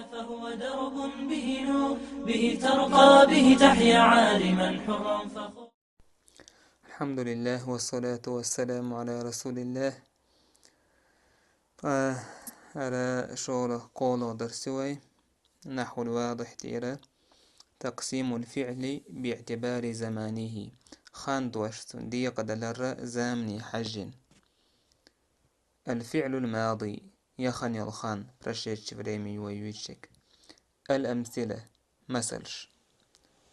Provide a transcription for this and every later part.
فهو درب به نور، به ترقى به تحيا عالما حرا فخور. الحمد لله والصلاة والسلام على رسول الله. على شغل قول درسوي نحو الواضح تيرا تقسيم الفعل باعتبار زمانه خان دوشتون دي قدلر زامني حج. الفعل الماضي يخن يلخان برشيتش فريمي ويويتشك. الأمثلة مثلش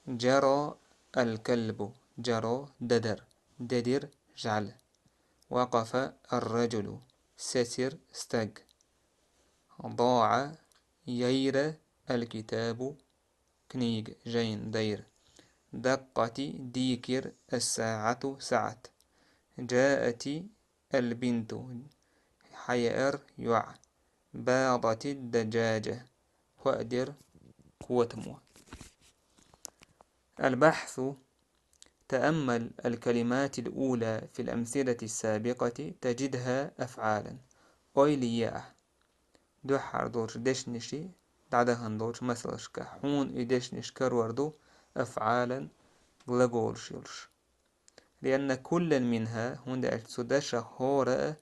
جرى الكلب جرى ددر ددر جعل. وقف الرجل ستر استق. ضاع يير الكتاب كنيج جين دير. دقت ديكر الساعة سعت. جاءت البنت حير يع. باضت الدجاجة وأدر قوتمو. البحث تأمل الكلمات الأولى في الأمثلة السابقة تجدها أفعالا أويلياء دوحر دورش دشنشي دعدهن دورش مثلشك حون إدشنش كروردو أفعالا لغولش يلش، لأن كل منها هند سدش هورا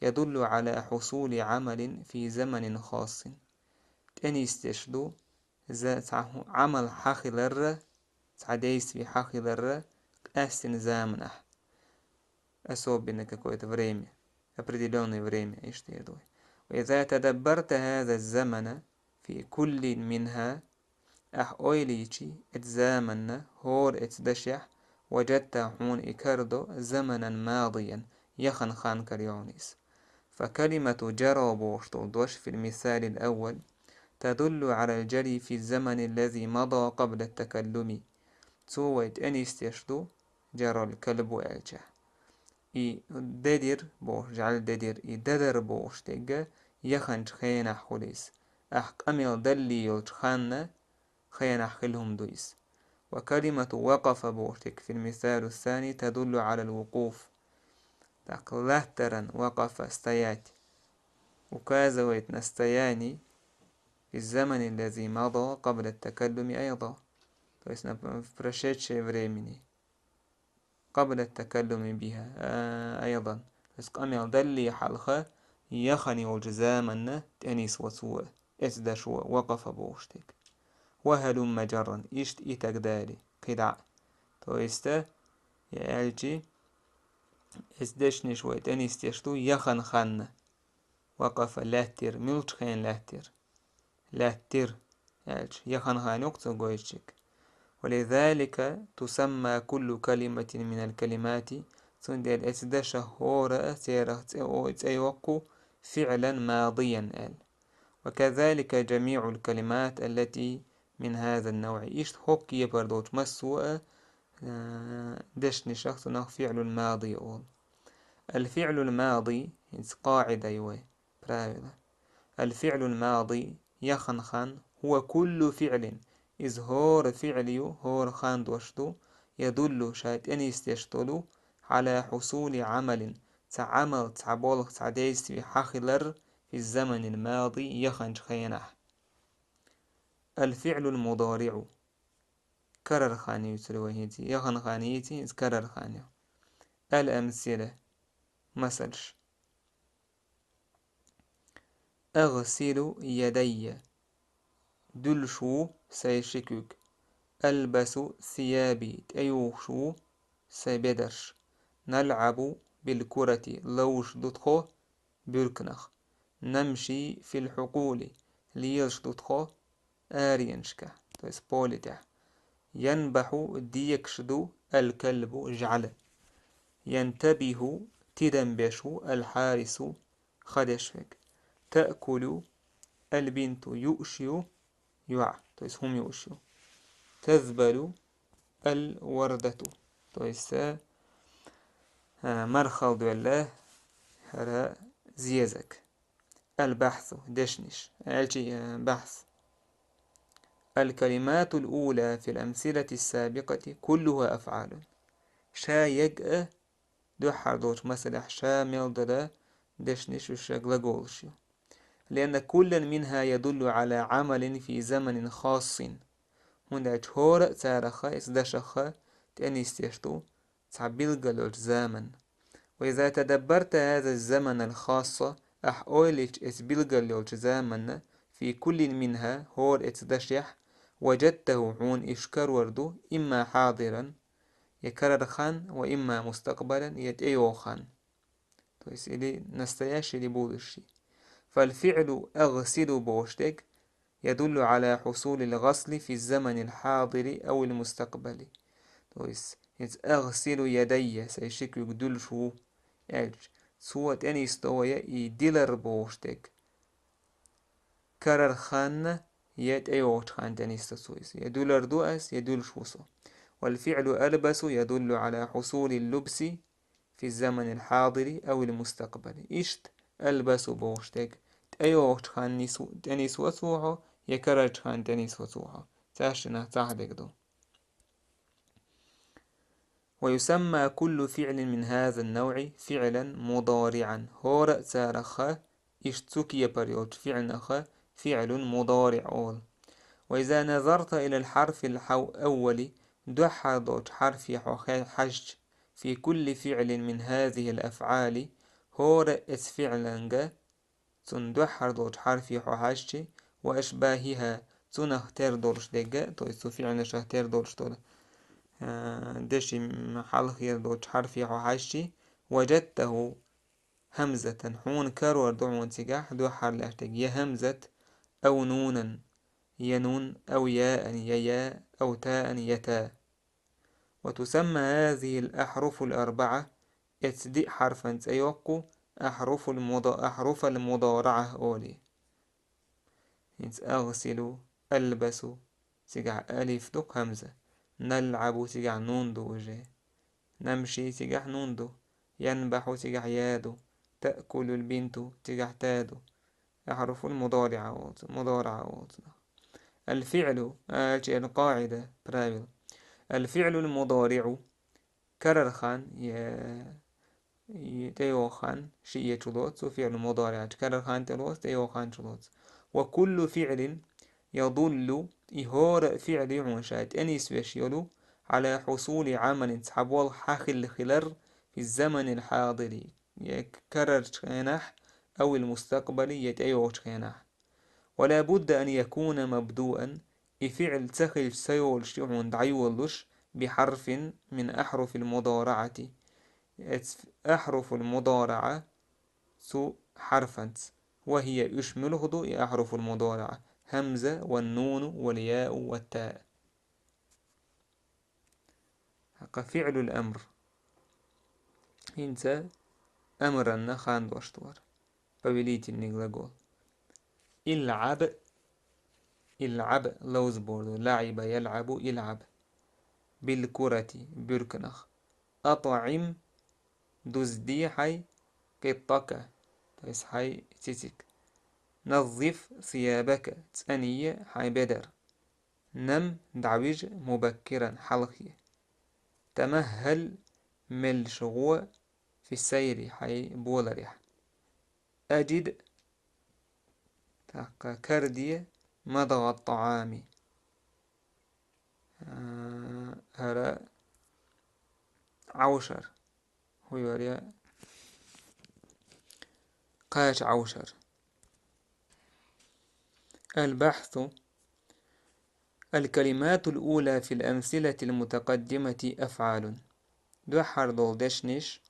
يدل على حصول عمل في زمن خاص. تاني استشدو عمل حاخلر تعديس في حاخلر أستن زامنه أصوب إنك كويت فريمي أبرديلوني فريمي إشتيدوي. وإذا تدبرت هذا الزمن في كل منها أويليتشي اتزامن هور اتدشح وجدت حون إكردو زمنا ماضيا يخن خان كريونيس. فكلمة جرى بوشتو دوش في المثال الأول تدل على الجري في الزمن الذي مضى قبل التكلم. تويت أنيستيشدو جرى الكلب ألجه. إي ددر بوش جعل ددر إي ددر بوش تيجا يخنج خينا خليس أحق أميل دلي يلج خانة خينا خلهم دويس. وكلمة وقف بوشتك في المثال الثاني تدل على الوقوف. لهترا وقف استيات وكازويت نستياني في الزمن الذي مضى قبل التكلم أيضا. فإسنا فرشيتش فريميني قبل التكلم بها أيضا. بس قام دلي حلقة يخني وجزاما تأنيس وسوء إسدش وقف بوشتك. وهلم جرا إشت إتك داري قدع تويستا يالجي إسدشني شوي تأنيس تشتو يخن خن. وقف لاتر ملش خين لاتر لاتر يالجي يخن خان يقصو قويشك. ولذلك تسمى كل كلمة من الكلمات سندل إسدش هورا سيرة أيوكو فعلا ماضيا آل. وكذلك جميع الكلمات التي من هذا النوع إيش هوك يبردوش مسوء دشني شخص فعل الماضي أول. الفعل الماضي قاعدة يوي برايلة. الفعل الماضي يخنخن هو كل فعل إذ هور فعليو هور خان دوشتو يدل شايت أن يستشتلو على حصول عمل تعمل تعبولغ تعديس في حاخلر في الزمن الماضي يخنج خينح. الفعل المضارع كرر خاني يتلوهيتي يخن خانيتي كرر خاني. الأمثلة مثلش أغسل يدي دلشو سيشكوك. ألبس ثيابي تأيوشو سيبدرش. نلعب بالكرة لوش دتخو بيركنخ. نمشي في الحقول ليش دتخو آرينشكا تسبوليتا. ينبح ديكشدو الكلب جعل. ينتبه تدنبشو الحارس خدشفك. تأكل البنت يؤشيو يوع هم يؤشيو. تذبل الوردة مرخل دوله هرا زيزك. البحث دشنش الجي بحث. الكلمات الأولى في الأمثلة السابقة كلها أفعال. شا يجأ دوحر دوش مثلا شا ميلدلا دشنش وشاق لغولشيو. لأن كل منها يدل على عمل في زمن خاص. هنا هور تارخ إسدشخ تأنيستيشتو تعبيل زمن. وإذا تدبرت هذا الزمن الخاص أحوالك إسبيل زمن في كل منها هور إتدشح وجدته عون إشكر وردو إما حاضرا يكرر خان وإما مستقبلا يتأيو خان. تويس إلي نستياش إلي بولشي. فالفعل أغسل بوشتك يدل على حصول الغسل في الزمن الحاضر أو المستقبلي. تويس أغسل يدي سيشك يقدل شو أج سوى تاني استوية يدلر بوشتك كرر خان يد أيوش خان تاني استسويس يدلر دؤس يدل شوصو. والفعل ألبس يدل على حصول اللبس في الزمن الحاضر أو المستقبلي. إشت ألبس بوشتك أيوش خان تانيس وسوحو يكرر خان تانيس وسوحو تاشنا تحدك دو. ويسمى كل فعل من هذا النوع فعلا مضارعا. هور تارخ اشتكي بريوت فعل فعل مضارع أول. وإذا نظرت إلى الحرف الأول دحضت حرف حج في كل فعل من هذه الأفعال هور فعلا تندحضت حرف حج وأشباهها تنختار دولش دقة تو فعل شهتر دولش دولة دشي محل خير دوت حرفي حاشي وجدته همزة حون كرور دعون تجاح دو حرلاتك يا همزة أو نونا ينون أو ياء يا أو تاء يتا. وتسمى هذه الأحرف الأربعة اتدي حرفا تيوقو أحرف المضارعة أولي. أغسل ألبس تجاح ألف دوك همزة. نلعب تجع نون دو وجه. نمشي تجع نون دو. ينبح تجع يادو. تأكل البنت تجع تادو. أحرف المضارعة مضارعة. الفعل القاعدة برايل. الفعل المضارع كرر خان تيو خان شيء تلوت وفعل مضارع كرر خان تلوت تيو خان تلوت. وكل فعل يضل إهور فعل عنشات أنيس وشيلو على حصول عمل تحول حاخل خلر في الزمن الحاضر يكرر تخينح أو المستقبل يتأيو تخينح. ولا بد أن يكون مبدوءا فعل تخل سيول شعون دعيولش بحرف من أحرف المضارعة. أحرف المضارعة سو حرفا وهي يشمله أحرف المضارعة همزة والنون والياء والتاء. فعل الأمر انت أمرنا خان دوشتور فبليت النقل العب العب لوز بوردو لعب يلعب العب بالكرة بركنخ أطعم دزدي حي قطك تيس حي تيتك نظف ثيابك تانية حي بدر نم دعويج مبكرا حلقي تمهل ملشغوة في السير حي بولريح أجد كردية مضغ الطعام هرا عوشر هو يوريا قاش عوشر. البحث. الكلمات الأولى في الأمثلة المتقدمة أفعال دو حردول دشنش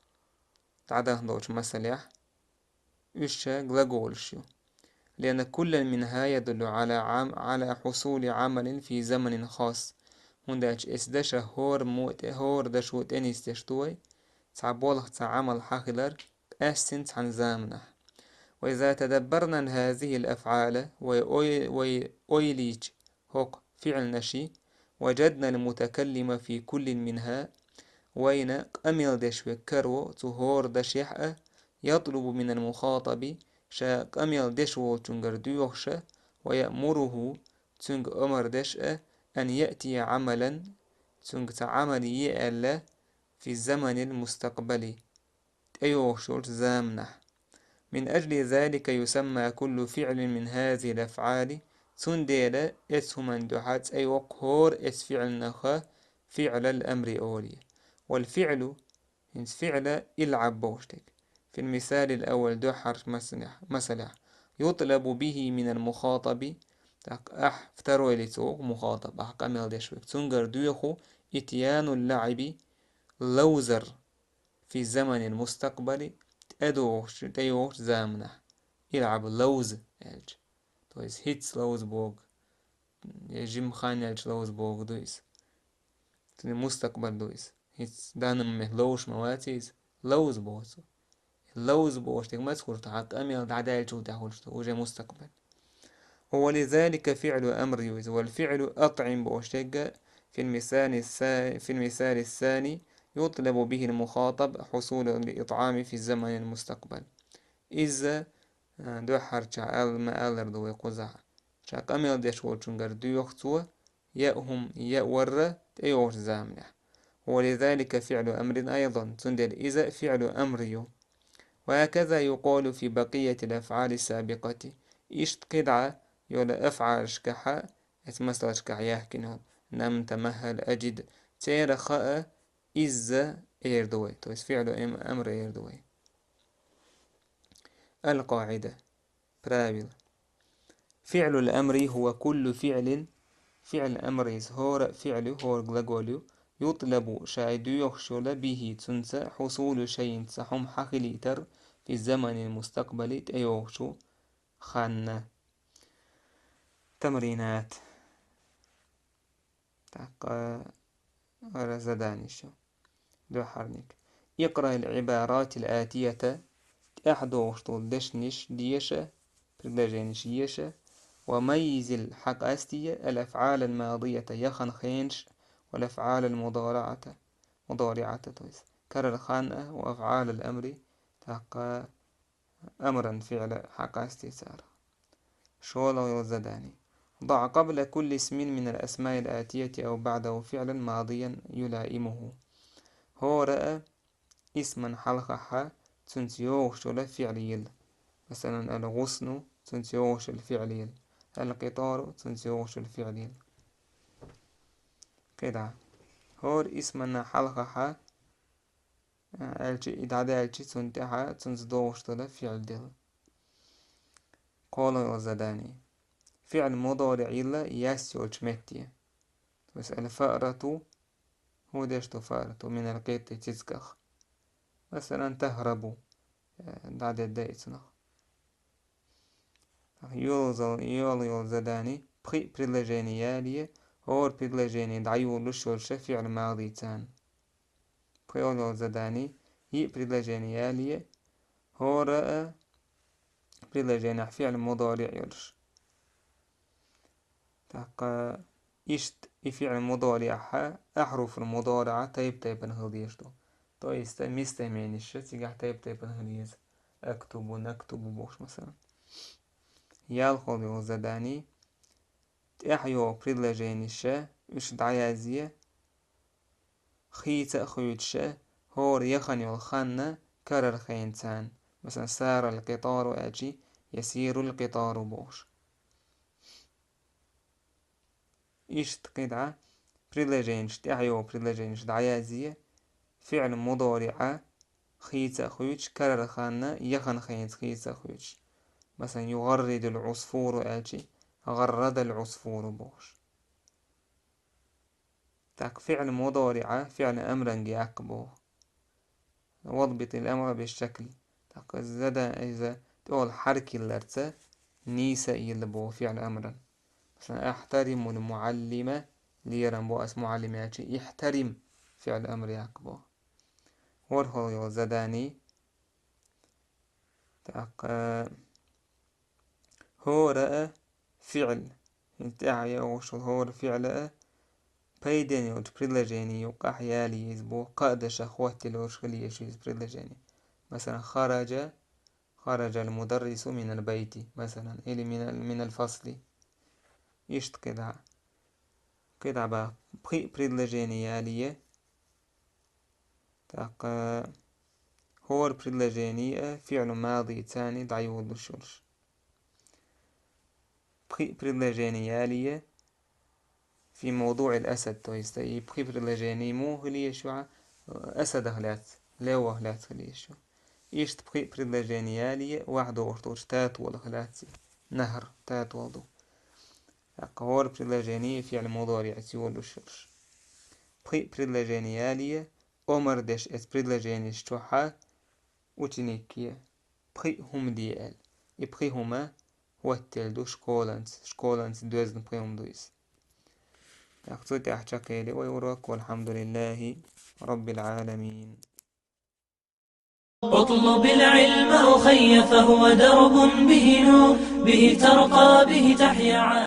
تعده دوش مسلح إشا غلغولشيو لأن كل منها يدل على حصول عمل في زمن خاص. هنداش إسدش هور دشوت أنيس تشتوي تعبولخ تعمل حاخلر أسنت عن زامنه. وإذا تدبرنا هذه الأفعال ويليج هوق فعل نشي وجدنا المتكلم في كل منها وين قمل دشوي كرو تهور دشيحة يطلب من المخاطب شا قمل دشو تنجر ديوخشة ويأمره تنج أمر دشأ أن يأتي عملا تنج تعمل يألا في الزمن المستقبلي أيوه شورت زامنه من أجل ذلك يسمى كل فعل من هذه الأفعال تندل اسهم دحات أي وقهور اس فعل نخا فعل الأمر أولي. والفعل إن فعل إلعب بوشتك. في المثال الأول دو حرف مثلا يطلب به من المخاطب افتروا لتوق مخاطب أحكام دشوك تنجر دوخو إتيان اللعب لوزر في الزمن المستقبلي تيوش زامنة يلعب لوز الج تويس هيتس لوز بوغ جيم خان الج لوز بوغ دويس المستقبل دويس هيتس دانم مه لوش مواتيز لوز بوغ لوز بوغ تيك ما تخور تحق أمي دعدال جو تحولش وجه مستقبل. هو لذلك فعل أمر يوز والفعل أطعم بوشتك. في المثال الثاني يطلب به المخاطب حصول الإطعام في الزمن المستقبل. إذا دو حرشا ما ألر دو يقوزها شاك أميل ديش وچنگر دو يختوى يأهم يأور تيوش زامنة. ولذلك فعل أمر أيضا تندل إذا فعل أمر يو. وهكذا يقول في بقية الأفعال السابقة إشت قدعة يولا أفعال شكحة اتمثل شكح يحكينا نم تمهل أجد تير خاء إذا إيردوي تويس فعل أمر إيردوي. القاعدة برابل فعل الأمر هو كل فعل أمر هور فعل هور غلغوليو يطلب شايدو يخشل به تنسى حصول شيء تسحم حقليتر في الزمن المستقبلي تيوخشو خانة. تمرينات تاق رزدانيشو دو حرنك اقرأ العبارات الآتية أحدوشتو دشنش ديشة برلجينش يشة وميز الحق أستية الأفعال الماضية يخن خينش والأفعال مضارعة تويس كرر خانة وأفعال الأمر تاق أمرا فعل حق استيسار. شولا يوزداني ضع قبل كل اسم من الأسماء الآتية أو بعده فعلا ماضيا يلائمه. هو رأى اسما حلقها تنتيوش فعليل مثلا الغصن تنتيوش الفعليل القطار تنتيوش الفعليل كده. هور اسمنا حلقها إدعادة ألشي تنتحى تنتدوش فعل ديل. قول يزداني فعل مضارع إلا يسيوش متي بس الفأرة هو ديشتو فأرة من القيط تزكخ مثلا تهرب دعد الدائتنا يول زداني بريلجيني يالي هور بريلجيني دعيو لشولش فعل ماضي تان يول زداني هي بريلجيني يالي هور بريلجيني فعل مضارع يولش تاق إشت فعل مضارع أحرف المضارعة تيب نهضيشتو تو مستمعنيش تيجح تيب نهضيز أكتب نكتب بوش مثلا يالخل يوزداني تأحيو بريلجينيشة إش دعيازية خيت خيوتشة هور يخن يلخن كرر خينتان مثلا سار القطار أجي يسير القطار بوش. إشت قدعة بريلجينش تأحيو بريلجينش دعيازية فعل مضارع خيت خيوتش كرر خانة يخن خينت خيت خيوتش مثلا يغرد العصفور أجي غرد العصفور بوش. تاك فعل مضارع فعل أمرا يعقبه وضبط الأمر بالشكل تاك زدا إذا تقول حركي اللرتة نيسا يلبو فعل أمرا مثلا أحترم المعلمة ليرم بو اسم معلماتي يحترم فعل أمر يعقبه. ورهو زداني تاك هو رأى فعل انتعي أوشو هو فعل بيدن يوج بريلجيني يوقع حيالي يزبو قادش أخواتي لوش خليه يشيز بريلجيني مثلا خرج المدرس من البيت مثلا إلي من الفصل يشت كده بقى بريلجيني يالية تاق هور بريدلاجينية فعل ماضي تاني ضعيول الشرش. بريدلاجينيالية في موضوع الأسد تويستي بريدلاجيني مو هلية شو أسد أهلات لو أهلات هلية شو إيش بريدلاجينيالية واحد ورطوش تات والأهلاتي نهر تات والدو هور بريدلاجينية فعل موضوع يعتيول الشرش. بريدلاجينيالية أمر دش إس بريدلاجيني شتوحا وتنيكية هم ديال هما هو التلدو شكولانس دوزن بريهم دويس أخذت أحشاكيلي ويوراك والحمد لله رب العالمين. اطلب العلم أخي فهو درب به نور، به ترقى به تحيا